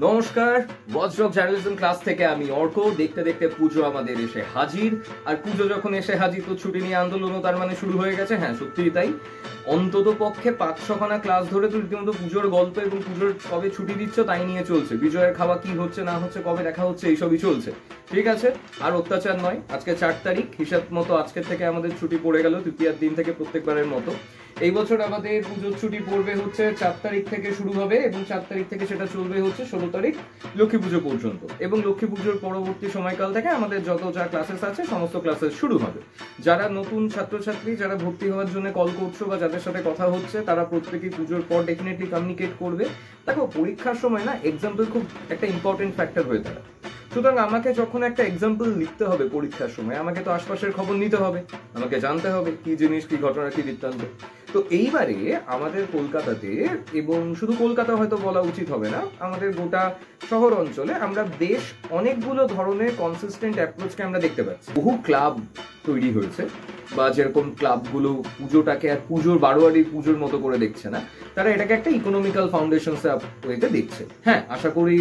নমস্কার, watchdog journalism class থেকে আমি অর্ক। দেখতে দেখতে পুজো আমাদের এসে হাজির। আর পুজো যখন এসে হাজির তো ছুটি নিয়ে আন্দোলনও তার মানে শুরু হয়ে গেছে। হ্যাঁ, সত্যিই তাই। অন্তত পক্ষে 5-6খানা ক্লাস ধরে তো রীতিমতো পুজোর গল্প এবং পুজোর কবে ছুটি দিচ্ছ তাই নিয়ে চলছে। বিজয়ের খাওয়া কি হচ্ছে না হচ্ছে, কবে দেখা হচ্ছে, এইসবই চলছে। ঠিক আছে, আর অত্যাচার নয়। আজকে 4 তারিখ, হিসাব মতো আজকের থেকে আমাদের ছুটি পড়ে গেল তৃতীয়ার দিন থেকে প্রত্যেকবারের মতো। এই বছর আমাদের পুজোর ছুটি পড়বে হচ্ছে 4 তারিখ থেকে শুরু হবে এবং 4 তারিখ থেকে সেটা চলবে হচ্ছে 16 তারিখ লক্ষ্মী পুজো পর্যন্ত। এবং লক্ষ্মী পুজোর পরবর্তী সময়কাল থেকে আমাদের যত যা ক্লাসেস আছে সমস্ত ক্লাসেস শুরু হবে। যারা নতুন ছাত্রছাত্রী, যারা ভর্তি হওয়ার জন্য কল করছো বা যাদের সাথে কথা হচ্ছে, তারা প্রত্যেকেই পুজোর পর ডেফিনেটলি কমিউনিকেট করবে। দেখো, পরীক্ষার সময় না এক্সাম্পল খুব একটা ইম্পর্টেন্ট ফ্যাক্টর হয়ে দাঁড়ায়। সুতরাং আমাকে যখন একটা এক্সাম্পল লিখতে হবে পরীক্ষার সময়, আমাকে তো আশপাশের খবর নিতে হবে, আমাকে জানতে হবে কি জিনিস, কি ঘটনা, কি বৃত্তান্ত। তো এইবারে আমাদের কলকাতাতে, এবং শুধু কলকাতা হয়তো বলা উচিত হবে না, আমাদের গোটা শহর অঞ্চলে আমরা বেশ অনেকগুলো ধরনের কনসিস্টেন্ট অ্যাপ্রোচকে আমরা দেখতে পাচ্ছি। বহু ক্লাব তৈরি হয়েছে, বা যেরকম ক্লাবগুলো পুজোটাকে আর পুজোর বারোয়ারি পুজোর মতো করে দেখছে না, তারা এটাকে একটা ইকোনমিক্যাল ফাউন্ডেশনস ওয়েতে দেখছে। হ্যাঁ, আশা করি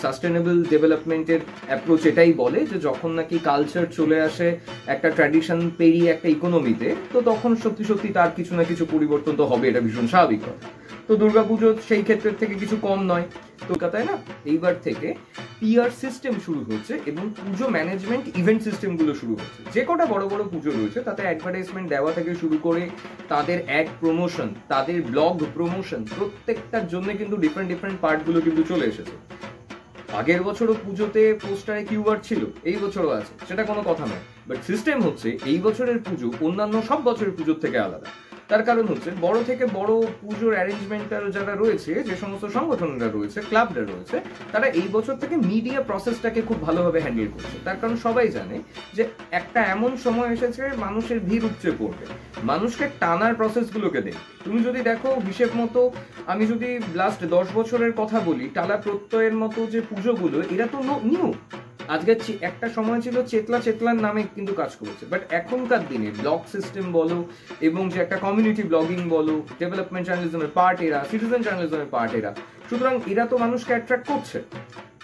সাস্টেনেবল ডেভেলপমেন্টের অ্যাপ্রোচ এটাই বলে যে যখন নাকি কালচার চলে আসে একটা ট্র্যাডিশন পেরিয়ে একটা ইকোনমিতে, তো তখন সত্যি সত্যি তার কিছু না কিছু পরিবর্তন তো হবে, এটা ভীষণ স্বাভাবিক কথা। তো দুর্গাপুজো সেই ক্ষেত্রের থেকে কিছু কম নয়। কলকাতায় না এইবার থেকে পিআর সিস্টেম শুরু হচ্ছে এবং পুজো ম্যানেজমেন্ট ইভেন্ট সিস্টেমগুলো শুরু হচ্ছে। যে কটা বড় বড় পুজো রয়েছে তাতে অ্যাডভার্টাইজমেন্ট দেওয়া থেকে শুরু করে তাদের অ্যাড প্রমোশন, তাদের ব্লগ প্রমোশন, প্রত্যেকটার জন্য কিন্তু ডিফারেন্ট পার্টগুলো কিন্তু চলে এসেছে। আগের বছরও পুজোতে পোস্টারে কিউআর ছিল, এই বছরও আছে, সেটা কোনো কথা নয়। বাট সিস্টেম হচ্ছে এই বছরের পুজো অন্যান্য সব বছরের পুজোর থেকে আলাদা। তার কারণ হচ্ছে বড় থেকে বড় পুজোর অ্যারেঞ্জমেন্টার যারা রয়েছে, যে সমস্ত সংগঠনরা রয়েছে, ক্লাবরা রয়েছে, তারা এই বছর থেকে মিডিয়া প্রসেসটাকে খুব ভালোভাবে হ্যান্ডেল করছে। তার কারণ সবাই জানে যে একটা এমন সময় এসেছে মানুষের ভিড় উপচে পড়বে, মানুষকে টানার প্রসেসগুলোকে দেখবে। তুমি যদি দেখো হিসেব মতো, আমি যদি লাস্ট 10 বছরের কথা বলি, টালা প্রত্যয়ের মতো যে পুজোগুলো, এরা তো নিউ। আজকে একটা সময় ছিল চেতলার নামে কিন্তু কাজ করেছে, বাট এখনকার দিনে ব্লগ সিস্টেম বলো এবং যে একটা কমিউনিটি ব্লগিং বলো, ডেভেলপমেন্ট জার্নালিজমের পার্ট এরা, সিটিজেন জার্নালিজমের পার্ট এরা। সুতরাং এরা তো মানুষকে অ্যাট্রাক্ট করছে,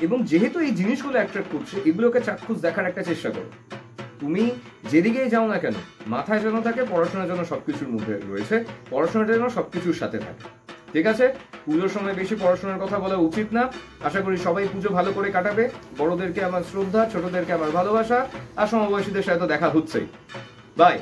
এবং যেহেতু এই জিনিসগুলো অ্যাট্রাক্ট করছে, এগুলোকে চাক্ষুষ দেখার একটা চেষ্টা করো। তুমি যেদিকেই যাও না কেন, মাথায় যেন থাকে পড়াশোনার জন্য সবকিছুর মধ্যে রয়েছে, পড়াশোনাটা যেন সবকিছুর সাথে থাকে। ঠিক আছে, পুজোর সময় বেশি পড়াশোনার কথা বলা উচিত না। আশা করি সবাই পুজো ভালো করে কাটাবে। বড়দেরকে আমার শ্রদ্ধা, ছোটদেরকে আমার ভালোবাসা, আর সমবয়সীদের সাথে দেখা হচ্ছেই। বাই।